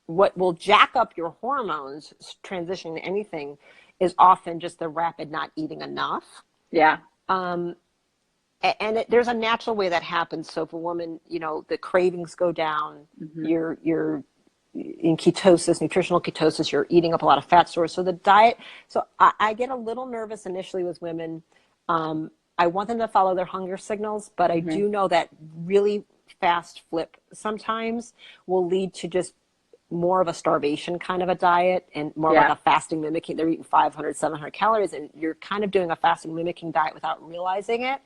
what will jack up your hormones transitioning to anything is often just the rapid not eating enough. Yeah. There's a natural way that happens. So if a woman, you know, the cravings go down, you're in ketosis, nutritional ketosis, you're eating up a lot of fat stores. So the diet, so I get a little nervous initially with women. I want them to follow their hunger signals, but I do know that really fast flip sometimes will lead to just more of a starvation kind of a diet, and more like a fasting mimicking. They're eating 500, 700 calories, and you're kind of doing a fasting mimicking diet without realizing it.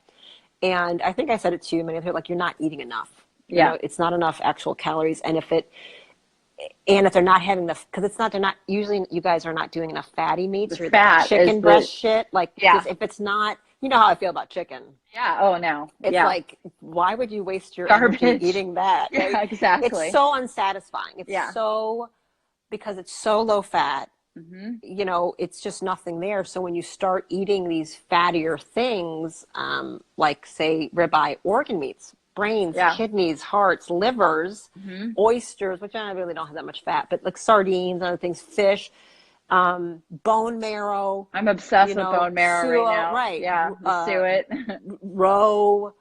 And I think I said it to you, many of you, like, you're not eating enough. You know, it's not enough actual calories. And if they're not having they're not, usually you guys are not doing enough fatty meats or fat chicken breast shit. Like, if it's not, you know how I feel about chicken. Yeah. Oh, no. It's like, why would you waste your Garbage. energy eating that? Right? Yeah, exactly. It's so unsatisfying. It's so, because it's so low fat, you know, it's just nothing there. So when you start eating these fattier things, like say ribeye, organ meats, brains, kidneys, hearts, livers, oysters, which I really don't have that much fat, but like sardines, other things, fish, bone marrow. I'm obsessed with bone marrow right now. Right. Yeah. Suet. Roe,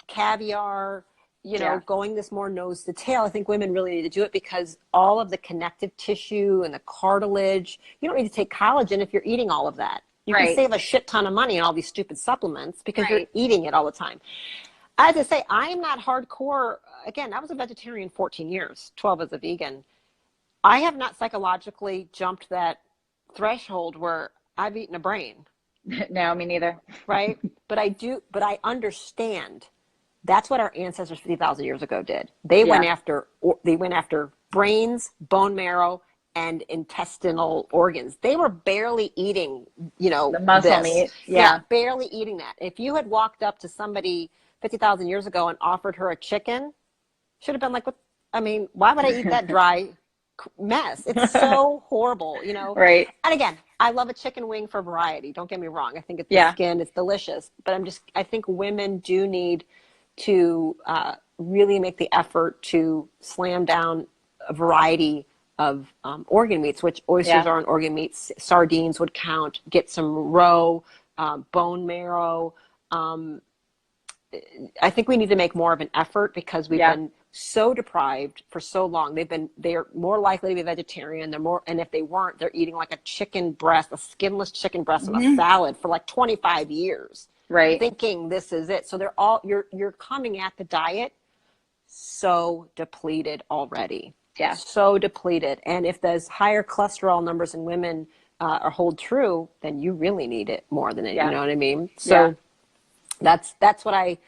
caviar, you know, going this more nose to tail. I think women really need to do it, because all of the connective tissue and the cartilage, you don't need to take collagen if you're eating all of that. You can save a shit ton of money on all these stupid supplements because you're eating it all the time. I have to say, I am not hardcore. Again, I was a vegetarian 14 years, 12 as a vegan. I have not psychologically jumped that threshold where I've eaten a brain. No, me neither. Right? But I understand. That's what our ancestors 50,000 years ago did. They went after brains, bone marrow, and intestinal organs. They were barely eating, you know, the muscle meat. Yeah. Barely eating that. If you had walked up to somebody 50,000 years ago and offered her a chicken, should have been like, what? I mean, why would I eat that dry mess? It's so horrible, you know? Right. And again, I love a chicken wing for variety. Don't get me wrong. I think it's the skin, it's delicious. But I think women do need to really make the effort to slam down a variety of organ meats, which oysters are an organ meat. Sardines would count. Get some roe, bone marrow. I think we need to make more of an effort, because we've been so deprived for so long. They're more likely to be vegetarian. And if they weren't, they're eating like a chicken breast, a skinless chicken breast with a salad for like 25 years. Right. Thinking this is it. So you're coming at the diet so depleted already. Yeah. So depleted. And if those higher cholesterol numbers in women hold true, then you really need it more than it. You know what I mean? So that's what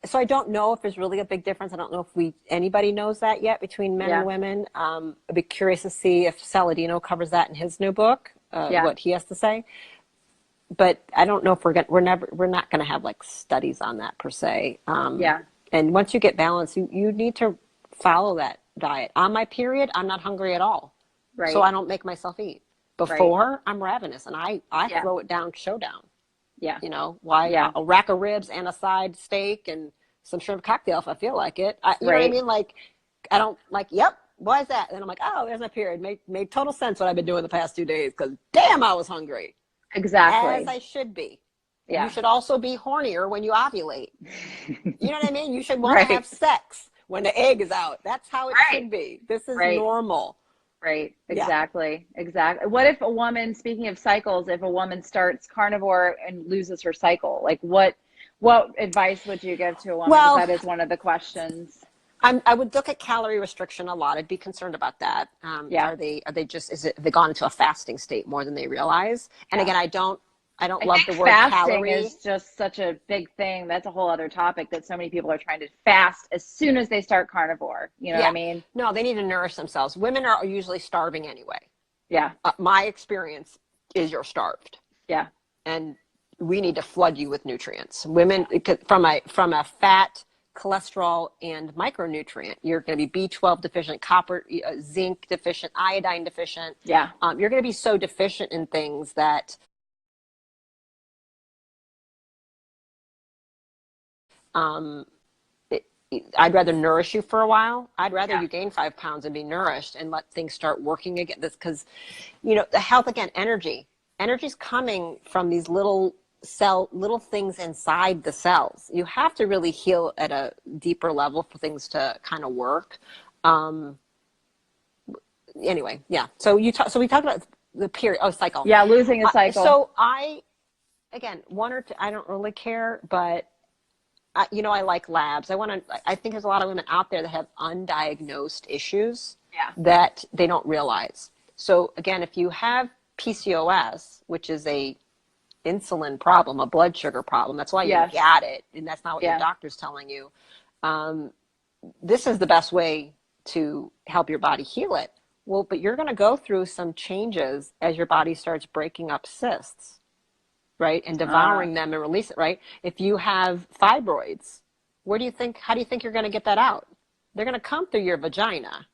so I don't know if there's really a big difference. I don't know if anybody knows that yet between men and women. I'd be curious to see if Saladino covers that in his new book, what he has to say. But I don't know if we're not going to have like studies on that per se. And once you get balance, you need to follow that diet. On my period, I'm not hungry at all. Right. So I don't make myself eat. Before, I'm ravenous, and I throw it down showdown. Yeah. You know, a rack of ribs and a side steak and some shrimp cocktail if I feel like it. You know what I mean? Like, I don't like, why is that? And I'm like, oh, there's my period. Made total sense what I've been doing the past 2 days, because damn, I was hungry. Exactly. As I should be. Yeah. You should also be hornier when you ovulate. You know what I mean? You should want to have sex when the egg is out. That's how it should be. This is normal. Right. Exactly. Exactly. What if a woman, speaking of cycles, if a woman starts carnivore and loses her cycle, like what advice would you give to a woman? Well, that is one of the questions. I would look at calorie restriction a lot. I'd be concerned about that. Are they gone into a fasting state more than they realize? And again, I don't I don't I love think the word fasting calorie. is just such a big thing. That's a whole other topic that so many people are trying to fast as soon as they start carnivore. You know what I Yeah. mean? No, they need to nourish themselves. Women are usually starving anyway. Yeah. My experience is you're starved, Yeah. and we need to flood you with nutrients. Women, from a fat, cholesterol, and micronutrient, you're going to be B12 deficient, copper, zinc deficient, iodine deficient. Yeah. You're going to be so deficient in things that um, I'd rather nourish you for a while. I'd rather Yeah. you gain 5 pounds and be nourished and let things start working again. This, because, the health, again, energy's coming from these little things inside the cells. You have to really heal at a deeper level for things to kind of work. Um, anyway, yeah. So so we talked about the period. Oh, cycle. Yeah. Losing a cycle. So again, one or two, I don't really care, but I like labs. I think there's a lot of women out there that have undiagnosed issues Yeah. that they don't realize. So again, if you have PCOS, which is a insulin problem, a blood sugar problem, that's why you Yes. got it, and that's not what your Yeah. doctor's telling you. Um, this is the best way to help your body heal it. Well, but you're going to go through some changes as your body starts breaking up cysts, right? And Uh, devouring them and release it, right? If you have fibroids, how do you think you're going to get that out? They're going to come through your vagina.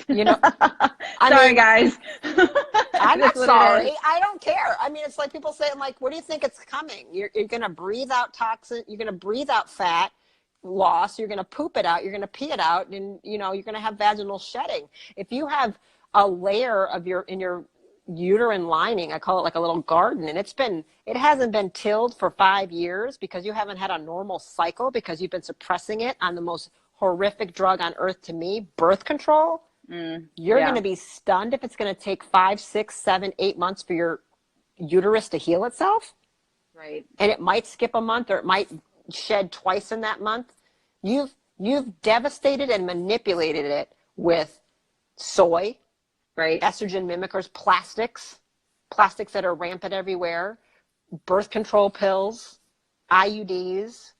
You know, I Sorry, mean, guys. I'm That's not what it sorry. is. I don't care. I mean, it's like people say, I'm like, where do you think it's coming? You're going to breathe out toxin. You're going to breathe out fat loss. You're going to poop it out. You're going to pee it out. And, you're going to have vaginal shedding. If you have a layer in your uterine lining, I call it like a little garden, and it hasn't been tilled for 5 years because you haven't had a normal cycle because you've been suppressing it on the most horrific drug on earth to me, birth control. You're going Yeah. to be stunned if it's going to take 5, 6, 7, 8 months for your uterus to heal itself. Right. And it might skip a month, or it might shed twice in that month. You've devastated and manipulated it with soy, Right. estrogen mimickers, plastics that are rampant everywhere, birth control pills, IUDs,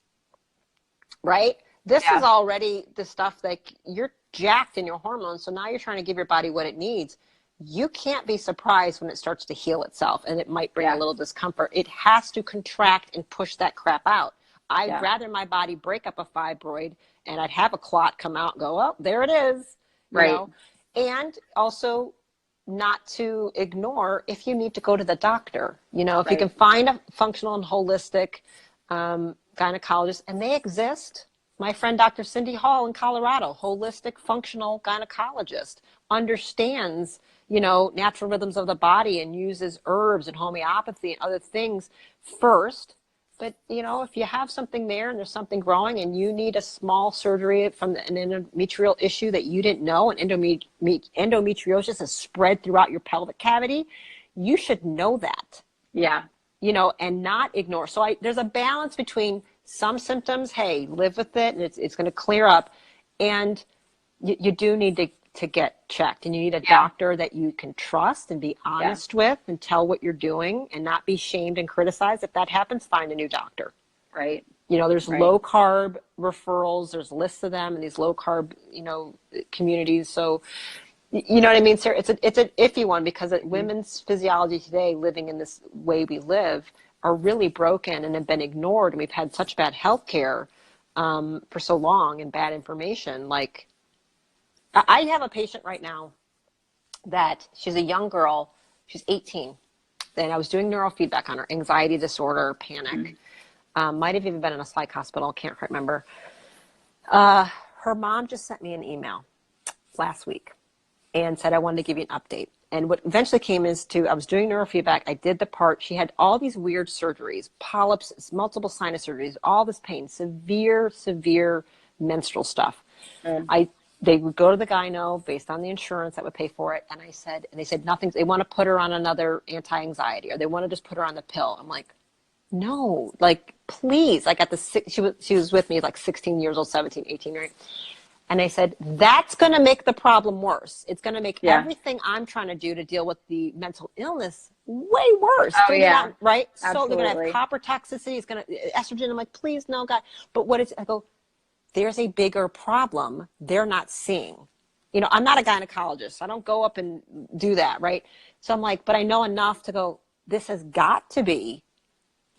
right? This is Yeah. already the stuff that you're jacked in your hormones. So now you're trying to give your body what it needs. You can't be surprised when it starts to heal itself, and it might bring a Yeah. little discomfort. It has to contract and push that crap out. I'd Yeah. rather my body break up a fibroid and I'd have a clot come out and go, oh, there it is, Right. and also not to ignore if you need to go to the doctor. If you can Right. find a functional and holistic gynecologist, and they exist. My friend Dr. Cindy Hall in Colorado, holistic functional gynecologist, understands, natural rhythms of the body and uses herbs and homeopathy and other things first. But, if you have something there and there's something growing and you need a small surgery from an endometrial issue that you didn't know, and endometriosis is spread throughout your pelvic cavity, you should know that, Yeah. and not ignore. So there's a balance between some symptoms, hey, live with it, and it's going to clear up. And you do need to get checked, and you need a Yeah. doctor that you can trust and be Yeah. honest with and tell what you're doing and not be shamed and criticized. If that happens, find a new doctor. Right. There's Right. low carb referrals, there's lists of them in these low carb, communities. So, you know what I mean, Sarah? It's an iffy one because women's physiology today, living in this way we live, are really broken and have been ignored. And we've had such bad health care for so long, and bad information. Like, I have a patient right now that she's a young girl. She's 18. And I was doing neurofeedback on her, anxiety disorder, panic. Might have even been in a psych hospital. Can't quite remember. Her mom just sent me an email last week and said, I wanted to give you an update. And what eventually came is I was doing neurofeedback. I did the part. She had all these weird surgeries, polyps, multiple sinus surgeries, all this pain, severe menstrual stuff. They would go to the gyno based on the insurance that would pay for it. And they said nothing. They want to put her on another anti-anxiety, or they want to just put her on the pill. I'm like, no, like, please. Like she was with me like 16 years old, 17, 18, right? And I said, that's going to make the problem worse. It's going to make Yeah. everything I'm trying to do to deal with the mental illness way worse. Oh, yeah. Right? Absolutely. So they're going to have copper toxicity. It's going to estrogen. I'm like, please, no, God. But what is, I go, there's a bigger problem they're not seeing. You know, I'm not a gynecologist. I don't go up and do that, right? So I'm like, but I know enough to go, this has got to be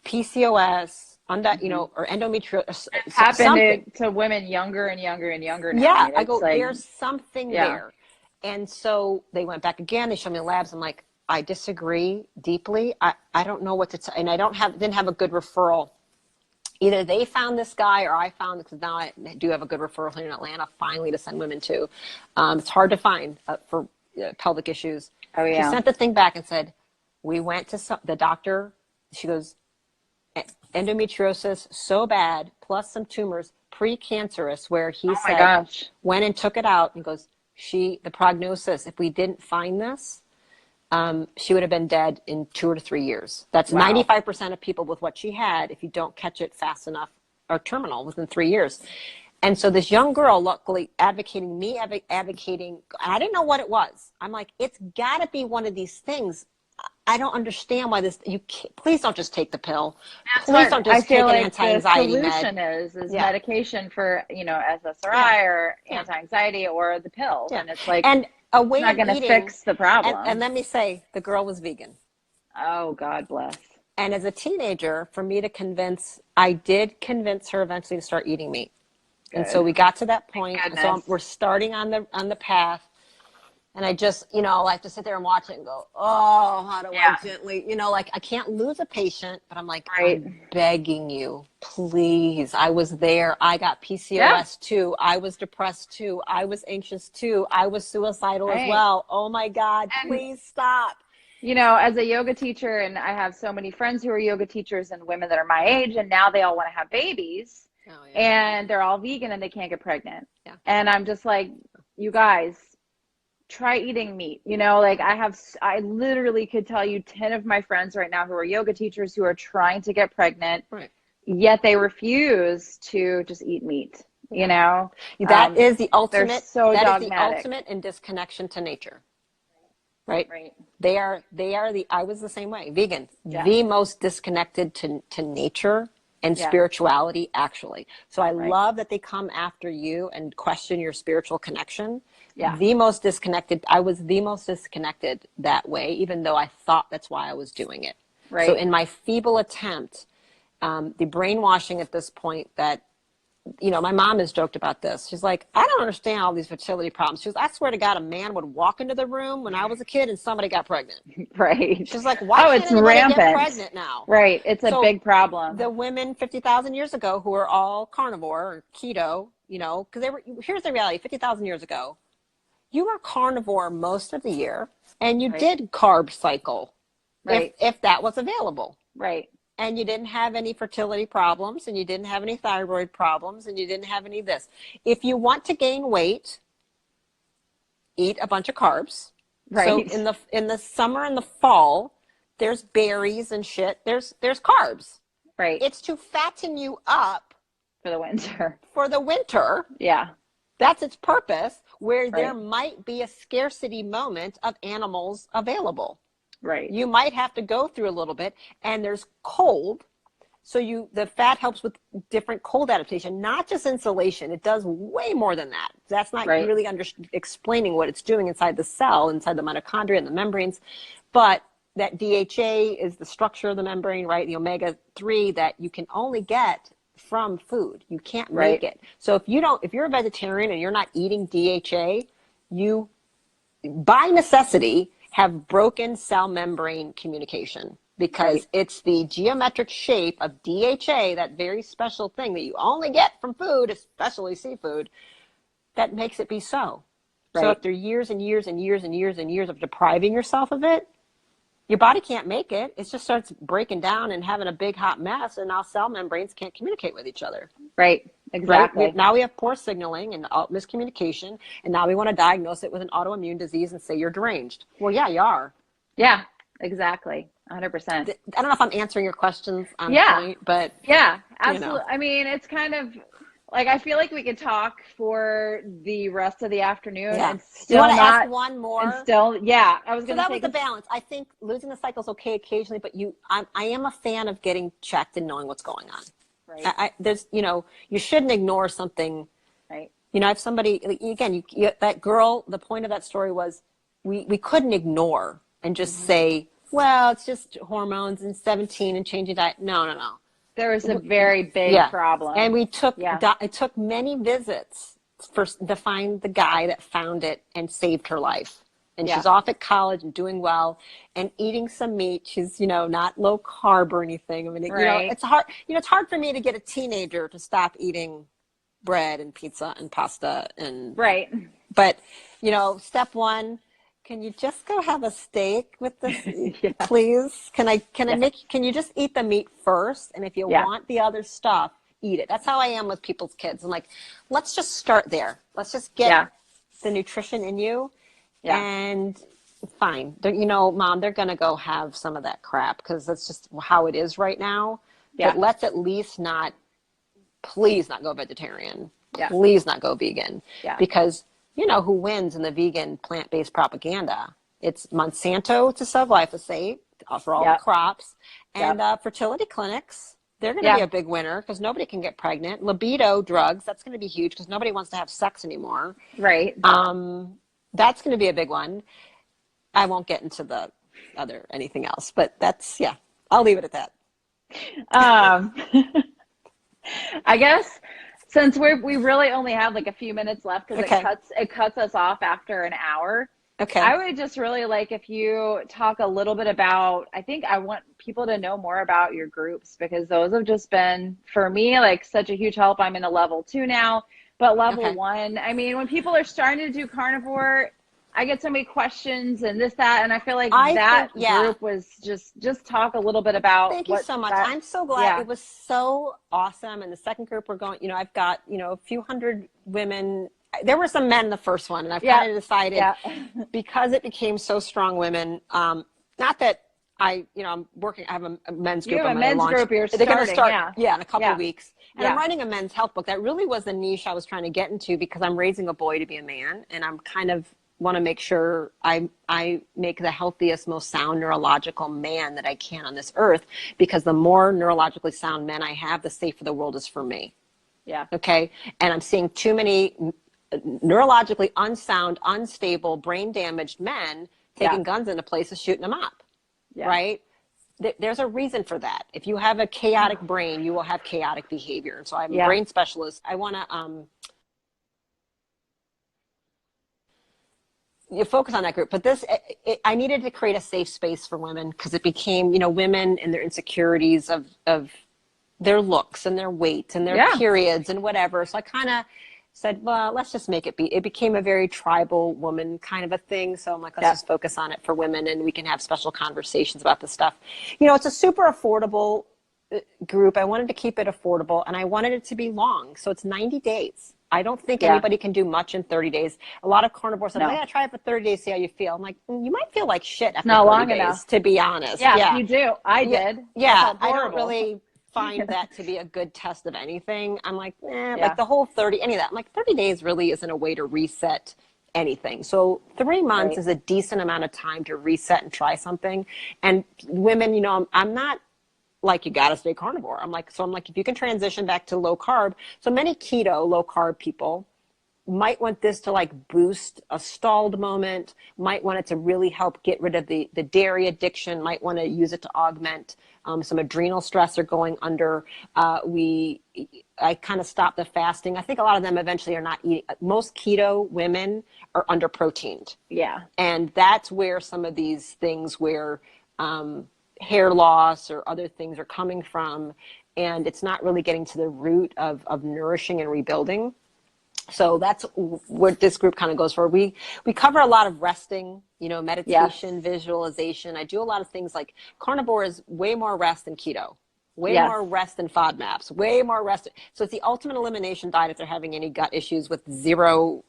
PCOS, you know, or endometriosis. It's happened to women younger and younger and younger now. Yeah, I mean, I go, like, there's something there. And so they went back again. They showed me the labs. I'm like, I disagree deeply. I don't know what to tell. And I didn't have a good referral. Either they found this guy or I found, because now I do have a good referral here in Atlanta, finally, to send women to. It's hard to find for pelvic issues. Oh, yeah. She sent the thing back and said, we went to the doctor. She goes, endometriosis so bad, plus some tumors, precancerous, where he said, went and took it out and goes, the prognosis, if we didn't find this, she would have been dead in 2 to 3 years. That's 95% of people with what she had, if you don't catch it fast enough, are terminal within 3 years. And so this young girl, luckily, advocating, I didn't know what it was. I'm like, it's got to be one of these things. I don't understand why please don't just take the pill. Please don't just take an anti-anxiety med. The solution is medication for, you know, SSRI or anti-anxiety or the pill. And it's like, and a way it's not going to fix the problem. And let me say, the girl was vegan. Oh, God bless. And as a teenager, for me to I did convince her eventually to start eating meat. Good. And so we got to that point. So we're starting on the path. And I just, you know, I have to sit there and watch it and go, oh, how do I gently, you know, like I can't lose a patient, but I'm like, I'm begging you, please. I was there. I got PCOS too. I was depressed too. I was anxious too. I was suicidal as well. Oh my God, please stop. You know, as a yoga teacher, and I have so many friends who are yoga teachers and women that are my age, and now they all want to have babies and they're all vegan and they can't get pregnant. Yeah. And I'm just like, you guys, try eating meat. You know, like I literally could tell you 10 of my friends right now who are yoga teachers who are trying to get pregnant, yet they refuse to just eat meat. You know, that is the ultimate. Is the dogmatic. In disconnection to nature. Right. They are I was the same way. Vegan, the most disconnected to nature and spirituality, actually. So I love that they come after you and question your spiritual connection. Yeah. I was the most disconnected that way, even though I thought that's why I was doing it. Right. So in my feeble attempt, the brainwashing at this point that, you know, my mom has joked about this. She's like, I don't understand all these fertility problems. She goes, I swear to God, a man would walk into the room when I was a kid and somebody got pregnant. Right. She's like, why can't anybody get pregnant now? Right. It's a big problem. The women 50,000 years ago who were all carnivore or keto, you know, because here's the reality, 50,000 years ago, you were carnivore most of the year and you did carb cycle if that was available. Right. And you didn't have any fertility problems and you didn't have any thyroid problems and you didn't have any of this. If you want to gain weight, eat a bunch of carbs. Right. So in the summer and the fall, there's berries and shit. There's carbs. Right. It's to fatten you up for the winter. For the winter. Yeah. That's its purpose, where there might be a scarcity moment of animals available. Right. You might have to go through a little bit, and there's cold. So the fat helps with different cold adaptation, not just insulation. It does way more than that. That's not really explaining what it's doing inside the cell, inside the mitochondria and the membranes. But that DHA is the structure of the membrane, right? The omega-3 that you can only get from food. You can't make it. So if you're a vegetarian and you're not eating DHA, you, by necessity, have broken cell membrane communication, because it's the geometric shape of DHA, that very special thing that you only get from food, especially seafood, that makes it be so. So after years and years and years and years and years of depriving yourself of it, your body can't make it. It just starts breaking down and having a big hot mess, and now cell membranes can't communicate with each other. Right. Exactly. Right? Now we have poor signaling and miscommunication, and now we want to diagnose it with an autoimmune disease and say you're deranged. Well, yeah, you are. Yeah, exactly. 100%. I don't know if I'm answering your questions on point, but yeah, absolutely. You know. I mean, it's kind of like I feel like we could talk for the rest of the afternoon Yeah. and You still want to ask not, one and more? still, yeah, I was So going to that say, was the 'cause balance. I think losing the cycle is okay occasionally, but I am a fan of getting checked and knowing what's going on. right, There's, you shouldn't ignore something. right. I have somebody, again, that girl, the point of that story was we couldn't ignore and just Hmm. say, well, it's just hormones and 17 and changing diet. No, no, no. There was a very big Yeah. And problem. Yeah, it took many visits to find the guy that found it and saved her life. And yeah, she's off at college and doing well and eating some meat. She's, not low carb or anything. I mean, right, it's hard for me to get a teenager to stop eating bread and pizza and pasta right. but step one, can you just go have a steak with this, Yeah, please? yeah, Can you just eat the meat first? And if you yeah, want the other stuff, eat it. That's how I am with people's kids. I'm like, let's just start there. Let's just get yeah, the nutrition in you yeah, and fine. Mom, they're going to go have some of that crap because that's just how it is right now. But yeah, let's at least please not go vegetarian. yeah, Please not go vegan. yeah, Because you know who wins in the vegan plant-based propaganda? It's Monsanto to sell glyphosate for all the yeah, crops, yeah, and fertility clinics. They're going to be yeah, a big winner because nobody can get pregnant. Libido drugs, that's going to be huge because nobody wants to have sex anymore. right. That's going to be a big one. I won't get into the anything else, but yeah, I'll leave it at that. Um, I guess since we really only have like a few minutes left because Okay. it cuts us off after an hour. Okay. I would just really like if you talk a little bit about, I think I want people to know more about your groups because those have just been, for me, like such a huge help. I'm in a level 2 now, but level Okay. 1, I mean, when people are starting to do carnivore, I get so many questions and this, that, and I feel like I that think, yeah. group was just talk a little bit about Thank you what so much. that, I'm so glad. yeah, It was so awesome. And the second group we're going, I've got, a few hundred women. There were some men in the first one, and I've yeah, kind of decided yeah. because it became so strong women, not that I'm working, I have a men's You group have I'm a going to men's launch. group you're They're going to starting, start, yeah, yeah, in a couple yeah, weeks. And I'm yeah, writing a men's health book. That really was the niche I was trying to get into because I'm raising a boy to be a man, and I'm kind of want to make sure I make the healthiest, most sound neurological man that I can on this earth, because the more neurologically sound men I have, the safer the world is for me. yeah, Okay. And I'm seeing too many neurologically unsound, unstable, brain damaged men yeah, taking guns into places, shooting them up. yeah. Right. There's a reason for that. If you have a chaotic brain, you will have chaotic behavior. And so I'm a Yeah. brain specialist. I want to, you focus on that group, but I needed to create a safe space for women because it became, women and their insecurities of their looks and their weight and their Yeah. periods and whatever. So I kind of said, well, let's just make it became a very tribal woman kind of a thing. So I'm like, let's Yeah. just focus on it for women and we can have special conversations about this stuff. It's a super affordable group. I wanted to keep it affordable and I wanted it to be long. So it's 90 days. I don't think Yeah. anybody can do much in 30 days. A lot of carnivores said, oh No. yeah, try it for 30 days, see how you feel. I'm like, you might feel like shit after Not 30 long days, enough. to be honest. Yeah, Yeah. you do. I Yeah, did. I yeah. felt I don't horrible. really find that to be a good test of anything. I'm like, Yeah. like the whole 30, any of that. I'm like, 30 days really isn't a way to reset anything. So 3 months Right. is a decent amount of time to reset and try something. And women, I'm not like, you got to stay carnivore. I'm like, if you can transition back to low carb. So many keto, low carb people might want this to like boost a stalled moment, might want it to really help get rid of the dairy addiction, might want to use it to augment some adrenal stress or going under. I kind of stopped the fasting. I think a lot of them eventually are not eating. Most keto women are under proteined. Yeah. And that's where some of these things where hair loss or other things are coming from. And it's not really getting to the root of nourishing and rebuilding. So that's what this group kind of goes for. We cover a lot of resting, meditation, Yes. visualization. I do a lot of things like carnivore is way more rest than keto, way Yes. more rest than FODMAPs, way more rest. So it's the ultimate elimination diet if they're having any gut issues with zero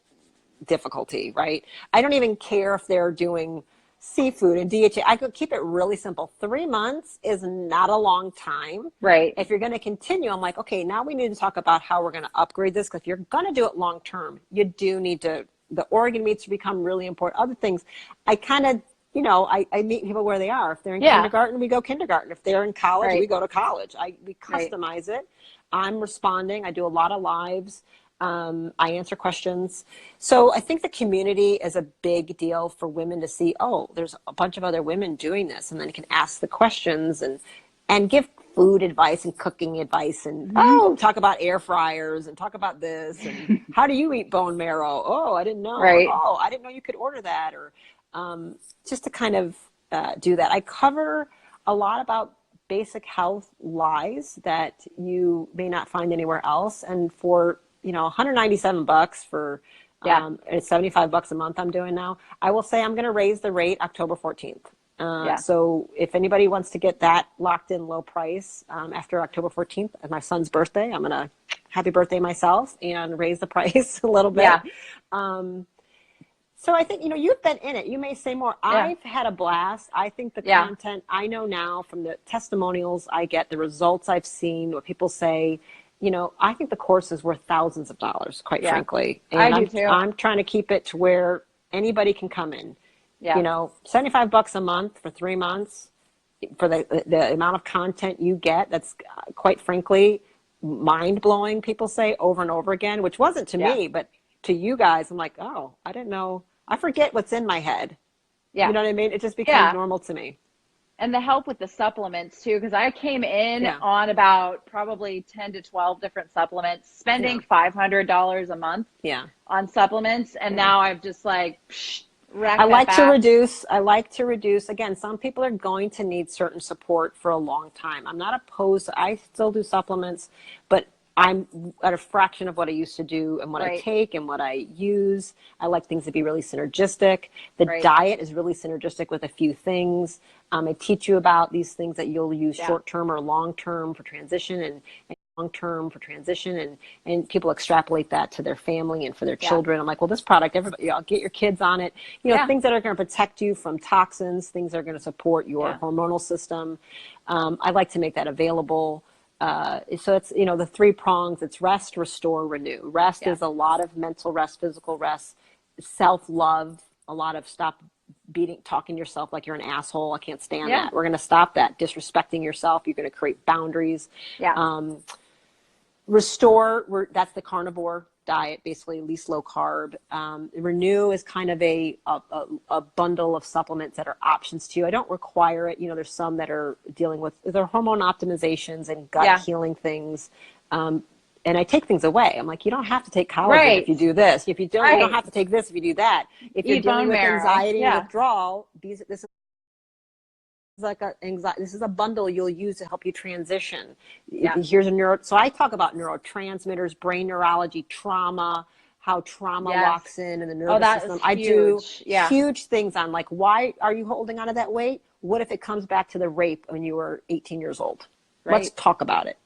difficulty, right? I don't even care if they're doing seafood and DHA. I could keep it really simple. 3 months is not a long time. Right. If you're going to continue, I'm like, okay, now we need to talk about how we're going to upgrade this. Because if you're going to do it long term, you do need to, the organ meats become really important. Other things, I kind of, I meet people where they are. If they're in kindergarten, we go kindergarten. If they're in college, we go to college. We customize it. I'm responding. I do a lot of lives. I answer questions. So I think the community is a big deal for women to see, oh, there's a bunch of other women doing this, and then you can ask the questions and give food advice and cooking advice and, talk about air fryers and talk about this and how do you eat bone marrow? Oh, I didn't know. Right. Oh, I didn't know you could order that. Or just to kind of do that. I cover a lot about basic health lies that you may not find anywhere else. And for $197 for it's $75 a month I'm doing now. I will say I'm going to raise the rate October 14th. So if anybody wants to get that locked in low price after October 14th, at my son's birthday, I'm going to happy birthday myself and raise the price a little bit. So I think, you've been in it. You may say more. I've had a blast. I think the content I know now from the testimonials I get, the results I've seen, what people say, I think the course is worth thousands of dollars, quite frankly. And I do too. I'm trying to keep it to where anybody can come in. $75 a month for 3 months for the amount of content you get. That's quite frankly mind blowing. People say over and over again, which wasn't to me, but to you guys, I'm like, oh, I didn't know. I forget what's in my head. You know what I mean? It just becomes normal to me. And the help with the supplements too, because I came in on about probably 10 to 12 different supplements, spending $500 a month on supplements. And now I've just racked I like that to back. reduce. Again, some people are going to need certain support for a long time. I'm not opposed. I still do supplements, but I'm at a fraction of what I used to do and what I take and what I use. I like things to be really synergistic. The diet is really synergistic with a few things. I teach you about these things that you'll use short-term or long-term for transition and long-term for transition. And people extrapolate that to their family and for their children. I'm like, well, this product, everybody, I'll get your kids on it. Things that are going to protect you from toxins, things that are going to support your hormonal system. I like to make that available. So it's, the 3 prongs, it's rest, restore, renew. Rest is a lot of mental rest, physical rest, self-love, a lot of stop talking to yourself like you're an asshole. I can't stand that. We're going to stop that. Disrespecting yourself. You're going to create boundaries. Restore, that's the carnivore diet, basically least low carb. Renew is kind of a bundle of supplements that are options to you. I don't require it. There's some that are dealing with their hormone optimizations and gut healing things. And I take things away. I'm like, you don't have to take collagen if you do this. If you don't, you don't have to take this if you do that. If you're dealing with anxiety and withdrawal, this is like this is a bundle you'll use to help you transition. Here's so I talk about neurotransmitters, brain neurology, trauma, how trauma locks in the nervous system. I do huge things on why are you holding on to that weight? What if it comes back to the rape when you were 18 years old? Let's talk about it.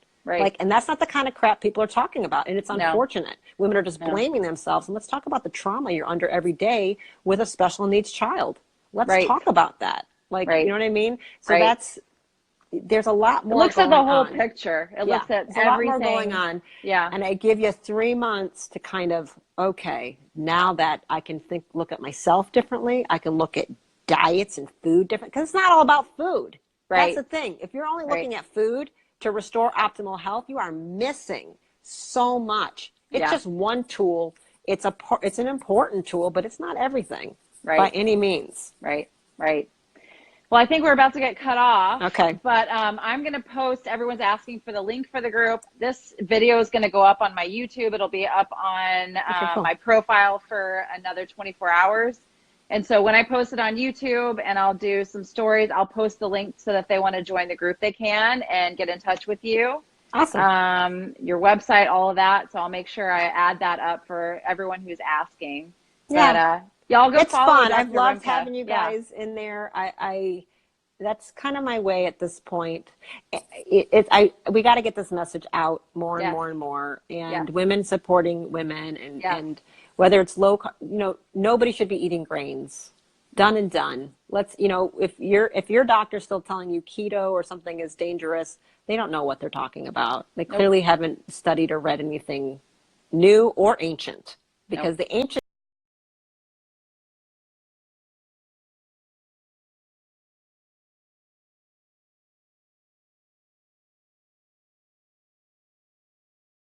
And that's not the kind of crap people are talking about. And it's unfortunate. Women are just blaming themselves. And let's talk about the trauma you're under every day with a special needs child. Let's talk about that. You know what I mean? So there's a lot more. It looks at the whole picture. It looks at everything. A lot more going on. And I give you 3 months to kind of, okay, now that I can look at myself differently, I can look at diets and food different, because it's not all about food. That's the thing. If you're only looking at food to restore optimal health, you are missing so much. It's just one tool. It's an important tool, but it's not everything by any means. Well, I think we're about to get cut off. Okay. But I'm going to post, everyone's asking for the link for the group. This video is going to go up on my YouTube. It'll be up on my profile for another 24 hours. And so when I post it on YouTube and I'll do some stories, I'll post the link so that if they want to join the group, they can and get in touch with you. Awesome. Your website, all of that. So I'll make sure I add that up for everyone who's asking. But, y'all go it's follow fun. Dr. I've loved Rimka. having you guys in there. I that's kind of my way at this point. We got to get this message out more and more and more. And women supporting women and whether it's low, nobody should be eating grains. Done and done. let's, you know, if your doctor's still telling you keto or something is dangerous, they don't know what they're talking about. They Nope. clearly haven't studied or read anything new or ancient, Nope. because the ancient